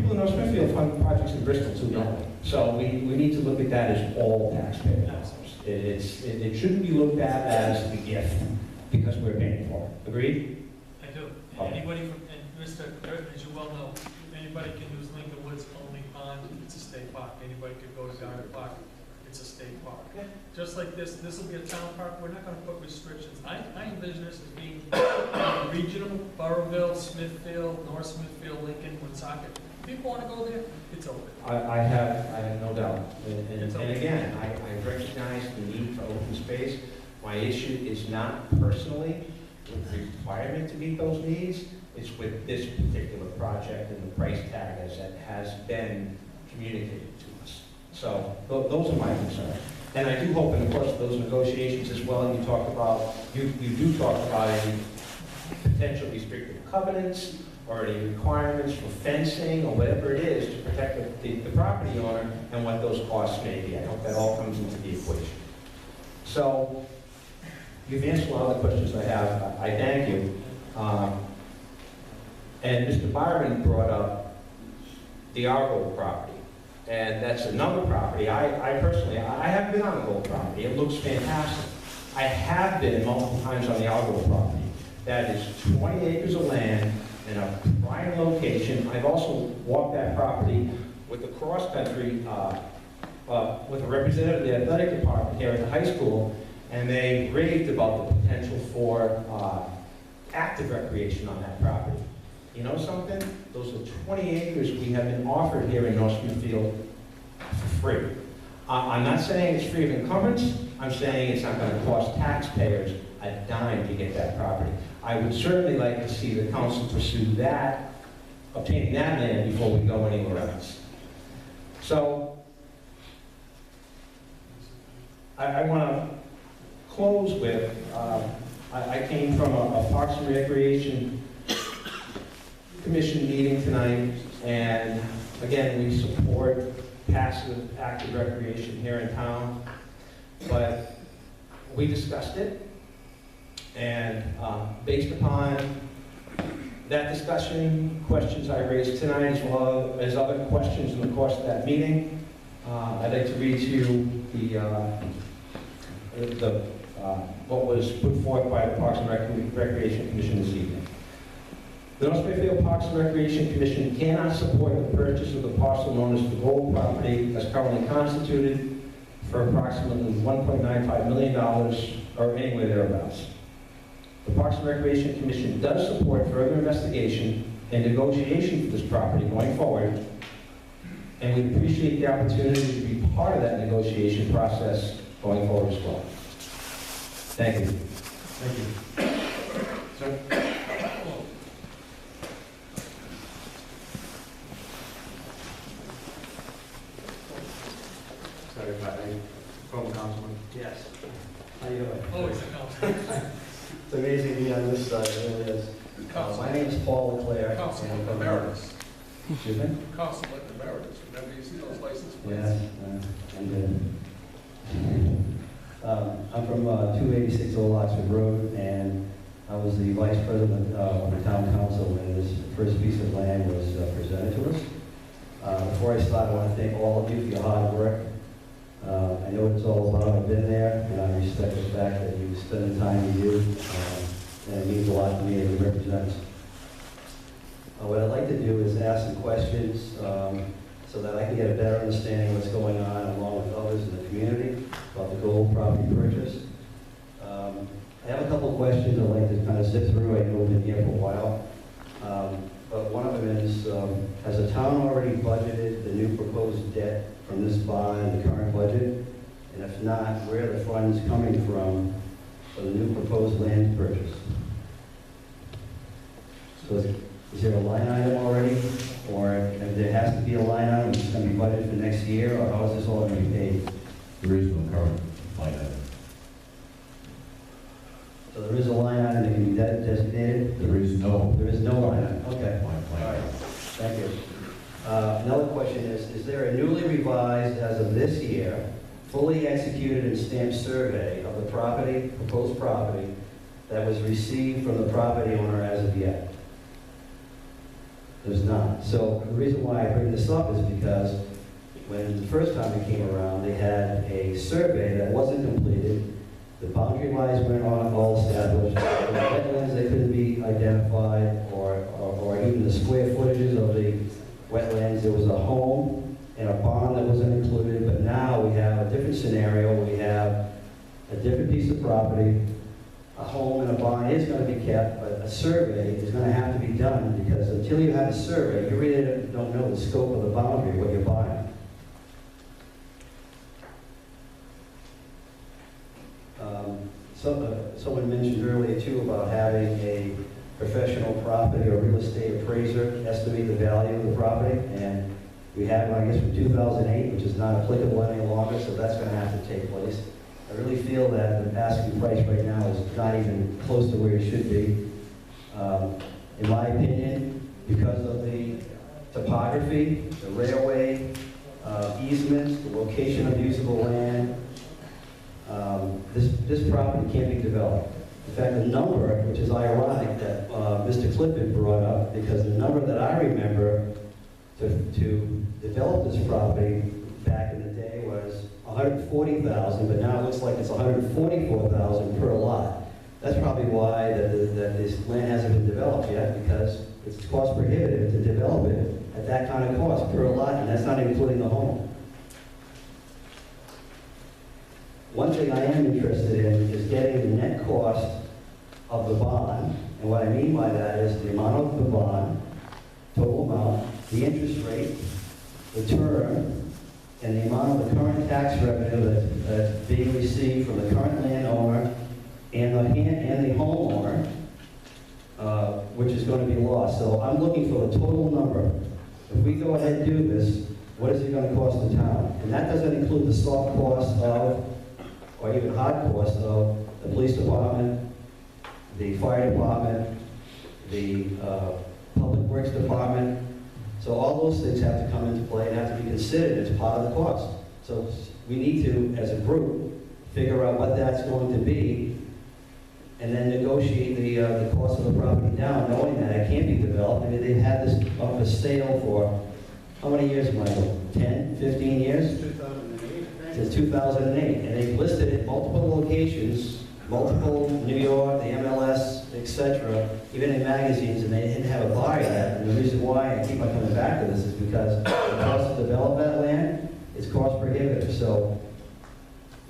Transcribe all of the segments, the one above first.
people in North Smithfield fund projects in Bristol too, don't we? So we need to look at that as all taxpayer dollars. It shouldn't be looked at as a gift because we're paying for it. Agreed? I do. Okay. Anybody from, and Mr. Curtin, as you well know, anybody can use Lincoln Woods only pond, it's a state park. Anybody could go to Garden Park, it's a state park. Just like this will be a town park, we're not gonna put restrictions. I envision this as being regional, Burrowville, Smithfield, North Smithfield, Lincoln, Woonsocket. People wanna go there, it's open. I have no doubt. And again, I recognize the need for open space. My issue is not personally with the requirement to meet those needs. It's with this particular project and the price tag as it has been communicated to us. So those are my concerns. And I do hope in the course of those negotiations as well, and you do talk about any potential restrictive covenants or any requirements for fencing or whatever it is to protect the property owner and what those costs may be. I hope that all comes into the equation. So you've answered a lot of the questions I have. I thank you. And Mr. Byron brought up the Argo property. And that's another property. I personally, I haven't been on the Gold property. It looks fantastic. I have been multiple times on the Argo property. That is 20 acres of land in a prime location. I've also walked that property with the cross-country, with a representative of the athletic department here at the high school, and they raved about the potential for active recreation on that property. You know something? Those are 20 acres we have been offered here in North Smithfield for free. I'm not saying it's free of encumbrance. I'm saying it's not going to cost taxpayers a dime to get that property. I would certainly like to see the council pursue that, obtaining that land before we go anywhere else. So, I want to close with, I came from a Parks and Recreation Commission meeting tonight, and again, we support passive, active recreation here in town, but we discussed it, and based upon that discussion, questions I raised tonight, as well as other questions in the course of that meeting, I'd like to read to you what was put forth by the Parks and Recreation Commission this evening. The North Smithfield Parks and Recreation Commission cannot support the purchase of the parcel known as the Gold property as currently constituted for approximately $1.95 million or anywhere thereabouts. The Parks and Recreation Commission does support further investigation and negotiation for this property going forward, and we appreciate the opportunity to be part of that negotiation process going forward as well. Thank you. Thank you. Sir? Sorry about that. Phone councilman. Yes. How you doing? Always a council. It's amazing to be on this side, it really is. My name is Paul Leclerc. Council and I'm from- emeritus. Excuse me? Council emeritus. Remember you see those license plates? Yes, I'm from 286 Old Oxford Road, and I was the vice president of the town council when this first piece of land was presented to us. Before I start, I want to thank all of you for your hard work. I know what it's all about. I've been there, and I respect the fact that you spend the time you do, and it means a lot to me as a representative. What I'd like to do is ask some questions so that I can get a better understanding of what's going on along with others in the community about the Gold property purchase. I have a couple of questions I'd like to kind of zip through. I know we've been here for a while. But one of them is, has the town already budgeted the new proposed debt from this bond in the current budget? And if not, where are the funds coming from for the new proposed land purchase? So is there a line item already? Or if there has to be a line item, it's going to be budgeted for next year, or how is this all going to be paid? There is no current line item. So there is a line item that can be designated? There is no. There is no line item, okay. Line All right, item. thank you. Another question is there a newly revised, as of this year, fully executed and stamped survey of the property, proposed property, that was received from the property owner as of yet? There's not. So the reason why I bring this up is because when the first time it came around, they had a survey that wasn't completed. The boundary lines weren't all established. The wetlands, they couldn't be identified, or even the square footages of the wetlands. There was a home and a barn that wasn't included, but now we have a different scenario. We have a different piece of property. A home and a barn is going to be kept, but a survey is going to have to be done, because until you have a survey, you really don't know the scope of the boundary, what you're buying. Someone mentioned earlier too about having a professional property or real estate appraiser estimate the value of the property, and we have, I guess, from 2008, which is not applicable any longer, so that's going to have to take place. I really feel that the asking price right now is not even close to where it should be. In my opinion, because of the topography, the railway, easements, the location of usable land, this property can't be developed. In fact, the number, which is ironic that Mr. Clifford brought up, because the number that I remember to develop this property back in the day was $140,000, but now it looks like it's $144,000 per lot. That's probably why that this land hasn't been developed yet, because it's cost prohibitive to develop it at that kind of cost per lot, and that's not including the home. One thing I am interested in is getting the net cost of the bond, and what I mean by that is the amount of the bond, total amount, the interest rate, the term, and the amount of the current tax revenue that's being received from the current landowner and the homeowner, which is going to be lost. So I'm looking for the total number. If we go ahead and do this, what is it going to cost the town? And that doesn't include the soft cost of, or even hard cost of, the police department, the fire department, the public works department. So all those things have to come into play and have to be considered as part of the cost. So we need to, as a group, figure out what that's going to be, and then negotiate the cost of the property down, knowing that it can't be developed. I mean, they've had this up for sale for how many years, Michael? 10, 15 years? 2008. Since 2008, and they've listed it in multiple locations, multiple New York, the MLS, etc., even in magazines, and they didn't have a buyer yet. And the reason why I keep on coming back to this is because the cost to develop that land is cost prohibitive. So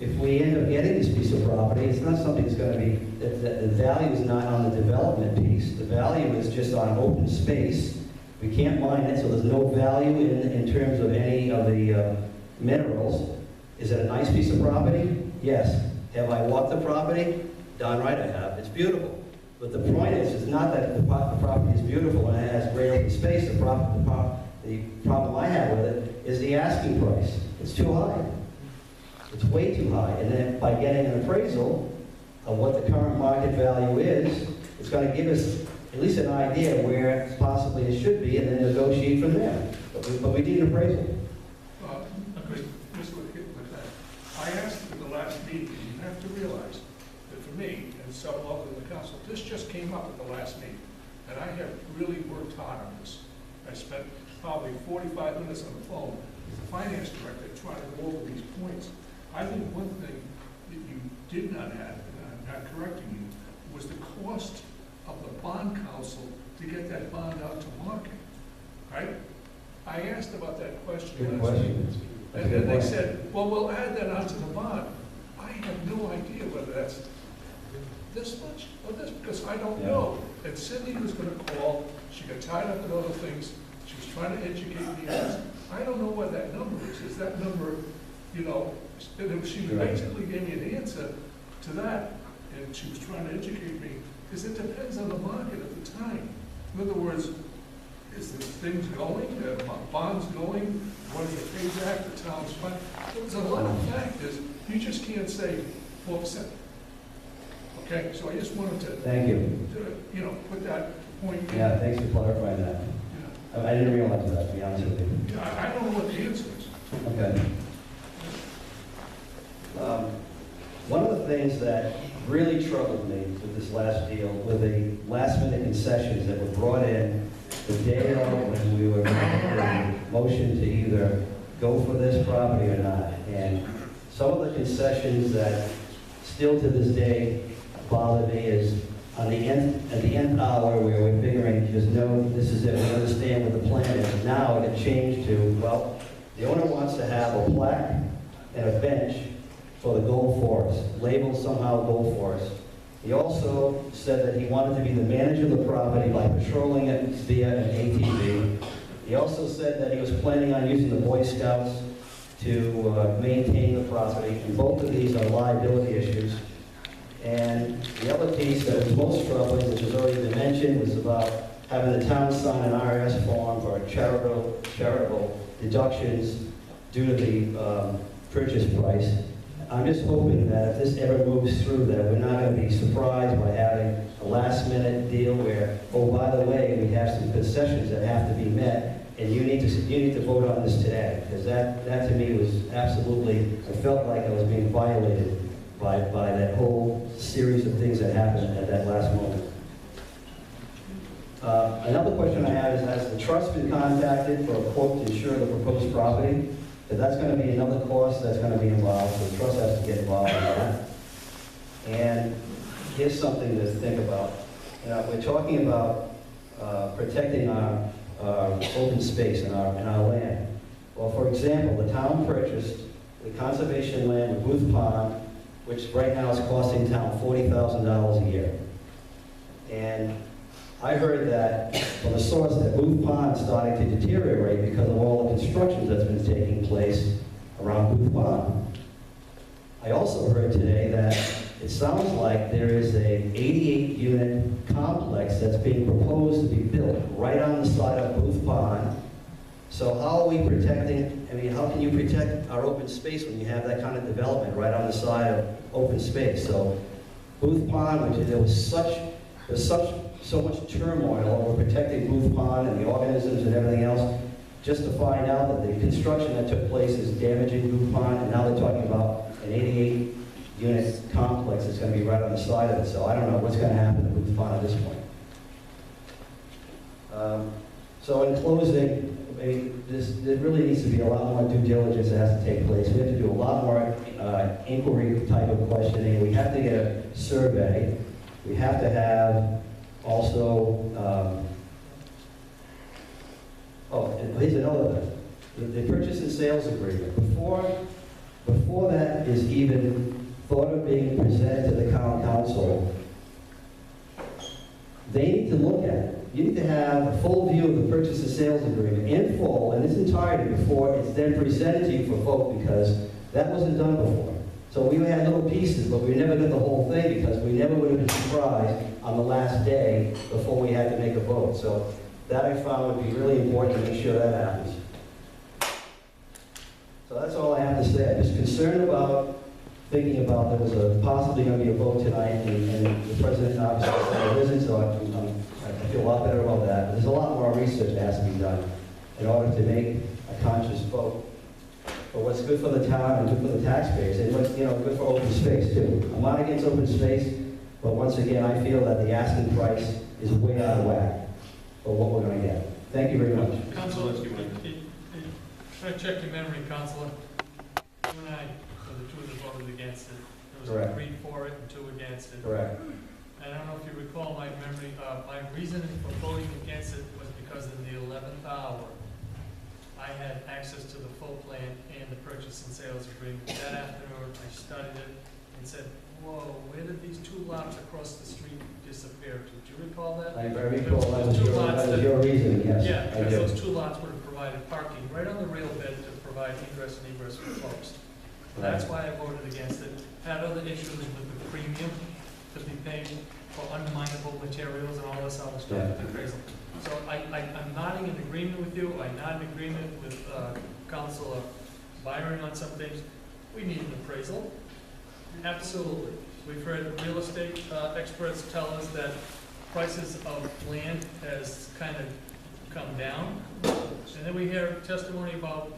if we end up getting this piece of property, it's not something that's going to be, the value is not on the development piece. The value is just on open space. We can't mine it, so there's no value in terms of any of the minerals. Is it a nice piece of property? Yes. Have I walked the property? Darn right I have. It's beautiful. But the point is, it's not that the property is beautiful and it has great open space. The problem I have with it is the asking price. It's too high. It's way too high. And then by getting an appraisal of what the current market value is, it's going to give us at least an idea where possibly it should be, and then negotiate from there. But we need an appraisal. Agreed. Just with that. I asked at the last meeting, and you have to realize that for me, and several others in the council, this just came up at the last meeting. And I have really worked hard on this. I spent probably 45 minutes on the phone with the finance director trying to go over these points. I think one thing that you did not have, and I'm not correcting you, was the cost of the bond counsel to get that bond out to market, right? I asked about that question Good last week. question. And then they said, well, we'll add that onto the bond. I have no idea whether that's this much or this, because I don't know. And Cindy was going to call, she got tied up with other things, she was trying to educate me on this. I don't know what that number is. Is that number, you know, she basically gave me an answer to that, and she was trying to educate me, because it depends on the market at the time. In other words, is the things going, bonds going, what is the payback, the town's fund? There's a lot of factors. You just can't say 4%. Okay, so I just wanted to, Thank you. you know, put that point in. Yeah, thanks for clarifying that. Yeah. I didn't realize that, to be honest with you. Yeah, I don't know what the answer is. Okay. One of the things that really troubled me with this last deal were the last-minute concessions that were brought in the day of when we were making a motion to either go for this property or not. And some of the concessions that still to this day bother me is at the end hour where we're figuring, just no, this is it, we understand what the plan is. Now it changed to, well, the owner wants to have a plaque and a bench for the Gold Forest, labeled somehow Gold Forest. He also said that he wanted to be the manager of the property by patrolling it via an ATV. He also said that he was planning on using the Boy Scouts to maintain the property, and both of these are liability issues. And the other piece that was most troubling, which has already been mentioned, was about having the town sign an RS form for charitable deductions due to the purchase price. I'm just hoping that if this ever moves through, that we're not going to be surprised by having a last-minute deal where, oh, by the way, we have some concessions that have to be met, and you need to vote on this today, because that to me was absolutely, I felt like I was being violated by that whole series of things that happened at that last moment. Another question I have is, has the trust been contacted for a quote to insure the proposed property? Because that's going to be another cost that's going to be involved, so the trust has to get involved in that. And here's something to think about. You know, we're talking about protecting our open space and our land. Well, for example, the town purchased the conservation land with Booth Pond, which right now is costing town $40,000 a year. And I heard that from a source that Booth Pond is starting to deteriorate because of all the construction that's been taking place around Booth Pond. I also heard today that it sounds like there is a 88-unit complex that's being proposed to be built right on the side of Booth Pond. So how are we protecting, I mean, how can you protect our open space when you have that kind of development right on the side of open space? So Booth Pond, which there's so much turmoil over protecting Booth Pond and the organisms and everything else, just to find out that the construction that took place is damaging Booth Pond, and now they're talking about an 88-unit complex that's going to be right on the side of it. So I don't know what's going to happen to Booth Pond at this point. So in closing, I mean, there really needs to be a lot more due diligence that has to take place. We have to do a lot more inquiry type of questioning. We have to get a survey. We have to have also, and here's another thing. The purchase and sales agreement. Before that is even thought of being presented to the town council, they need to look at it. You need to have a full view of the purchase and sales agreement in full, in its entirety, before it's then presented to you for vote, because that wasn't done before. So we had little pieces, but we never got the whole thing, because we never would have been surprised on the last day before we had to make a vote. So that I found would be really important to make sure that happens. So that's all I have to say. I'm just concerned about thinking about there was possibly going to be a vote tonight, and the president obviously said there isn't, so I feel a lot better about that. But there's a lot more research that has to be done in order to make a conscious vote for what's good for the town and good for the taxpayers, and what's good for open space too. I'm not against open space, but once again, I feel that the asking price is way out of whack for what we're going to get. Thank you very much. Councilor, try to check your memory, Councilor. You and I were the two that voted against it. There was 3 for it and 2 against it. Correct. I don't know if you recall my memory, my reasoning for voting against it was because in the 11th hour, I had access to the full plan and the purchase and sales agreement. That afternoon, I studied it and said, whoa, where did these 2 lots across the street disappear to? Do you recall that? I recall that was your reason, yes. Yeah, because those 2 lots would have provided parking right on the rail bed to provide ingress and egress for folks. That's why I voted against it. Had other issues with the premium to be paid for unminable materials and all this other stuff. Yeah. So I'm nodding in agreement with you. I nod in agreement with Councilor Byron on some things. We need an appraisal. Absolutely. We've heard real estate experts tell us that prices of land has kind of come down. And then we hear testimony about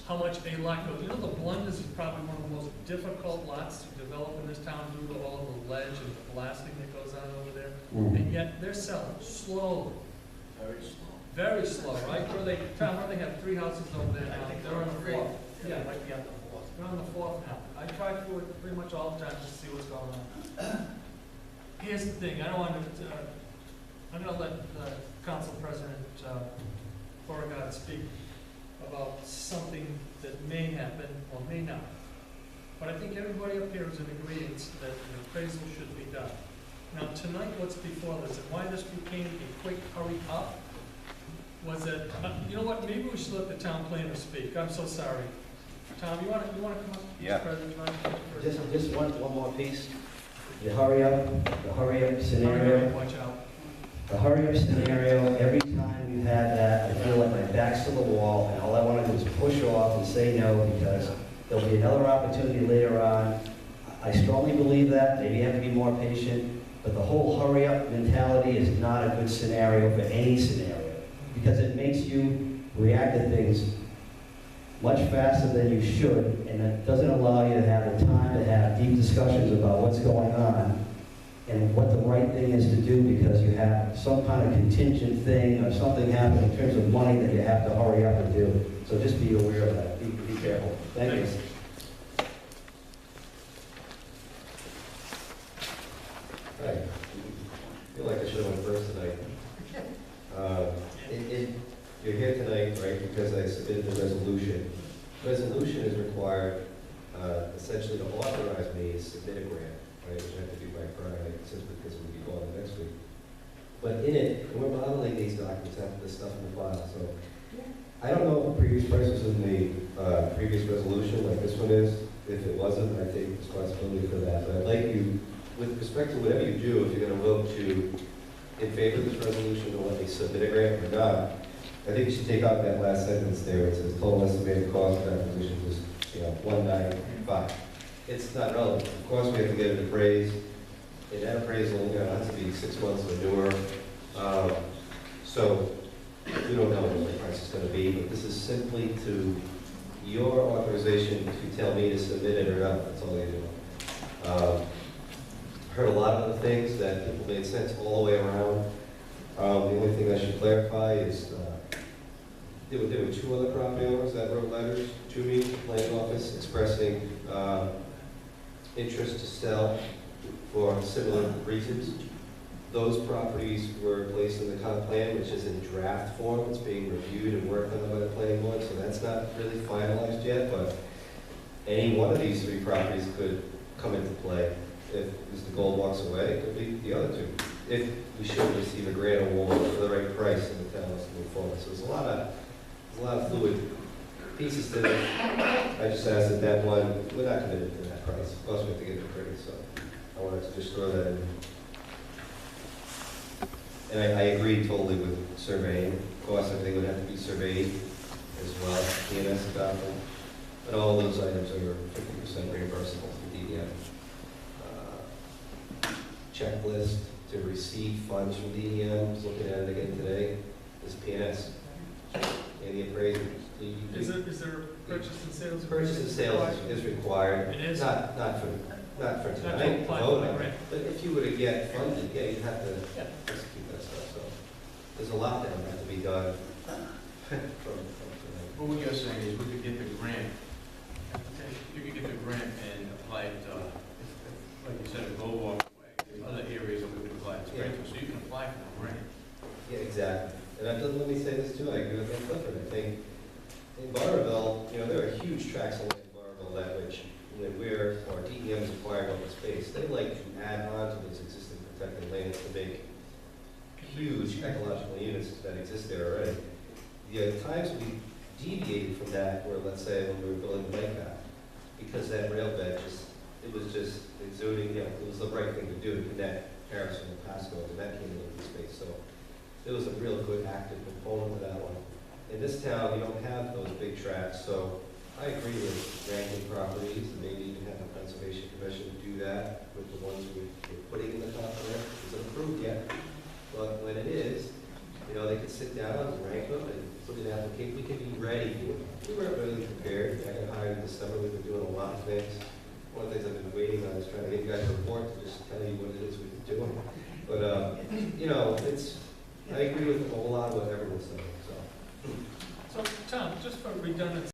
how much a lot goes. You know, the Blunders is probably one of the most difficult lots to develop in this town due to all of the ledge and the blasting that goes on over there. And yet they're selling slowly. very slow, right? Tom, where they have 3 houses over there now, they're on the 4th. Yeah, might be on the fourth. they're on the 4th now. I try through it pretty much all the time to see what's going on. Here's the thing, I don't want to, I'm gonna let Council President Beauregard speak about something that may happen or may not. But I think everybody up here is in agreement that an appraisal should be done. Now, tonight, what's before this, and why this became a quick hurry up, was that, you know what, maybe we should let the town planner speak. I'm so sorry. Tom, you wanna come up? Yeah. Mr. President, you wanna- Just one more piece. The hurry up scenario. Watch out. The hurry up scenario, every time we've had that, I feel like my back's to the wall, and all I want to do is push off and say no, because there'll be another opportunity later on. I strongly believe that, maybe you have to be more patient, but the whole hurry up mentality is not a good scenario for any scenario, because it makes you react to things much faster than you should, and it doesn't allow you to have the time to have deep discussions about what's going on and what the right thing is to do, because you have some kind of contingent thing or something happen in terms of money that you have to hurry up and do. So just be aware of that. Be careful. Thank you. Right. I feel like I should have went first tonight. You're here tonight, right, because I submitted the resolution. Resolution is required essentially to authorize me to submit a grant, right, which I have to do by Friday, since because we'll be going next week. But in it, we're modeling these documents after the stuff in the file, so I don't know if the previous price was in the previous resolution like this one is. If it wasn't, I take responsibility for that. But I'd like you, with respect to whatever you do, if you're going to vote to in favor of this resolution to let me submit a grant or not, I think you should take out that last sentence there. It says total estimated cost of acquisition is, $195. It's not relevant. Of course, we have to get it appraised. And that appraisal, has to be 6 months or newer. So we don't know what the price is going to be, but this is simply to your authorization to tell me to submit it or not. That's all you're doing. Heard a lot of other things that people made sense all the way around. The only thing I should clarify is there were 2 other property owners that wrote letters to me, the planning office, expressing interest to sell for similar reasons. Those properties were placed in the comp plan, which is in draft form. It's being reviewed and worked on by the planning board, so that's not really finalized yet, but any one of these 3 properties could come into play. If Mr. Gold walks away, it could be the other 2. If we should receive a grant award for the right price and the town wants to move forward. So there's a lot of fluid pieces to this. I just asked that one, we're not committed to that price. Of course, we have to get it appraised, so I wanted to just throw that in. And I agree totally with surveying. Of course, everything would have to be surveyed as well, DNS adopted. But all those items are 50% reimbursable to DDM. Checklist to receive funds from DDM, just looking at it again today, is PNS. And the appraiser. Is there purchase and sales? Purchase and sales is required. It is? Not for Not to tonight, apply vote for the on it. grant. But if you were to get funded, yeah, you'd have to Yeah. execute that stuff, so. There's a lot that would have to be done from tonight. Well, what you're saying is we could get the grant, you could get the grant and apply it, like you said, a gold walk away. There's other areas that we could apply it to, so you can apply for the grant. Yeah, exactly. And let me say this too, I agree with that Clifford. I think in Barberville, there are huge tracts of land in Barberville that where our DEM's acquiring open space. They like to add on to those existing protected lands to make huge ecological units that exist there already. The times we deviated from that were, let's say, when we were building the bike path, because that rail bed it was just exuding, it was the right thing to do to connect Harrison and Pasco, and that came into space. So it was a real good active component to that one. In this town, you don't have those big tracts, so I agree with granting properties, and maybe even have the Conservation Commission do that with the ones we're putting in the top there. It's not approved yet, but when it is, they can sit down and rank them and put it out. We can be ready. We weren't really prepared. I got hired in December. We've been doing a lot of things. One of the things I've been waiting on is trying to get you guys a report to just tell you what it is we've been doing. But, I agree with a whole lot of what everyone's saying, so. So, Tom, just for redundancy,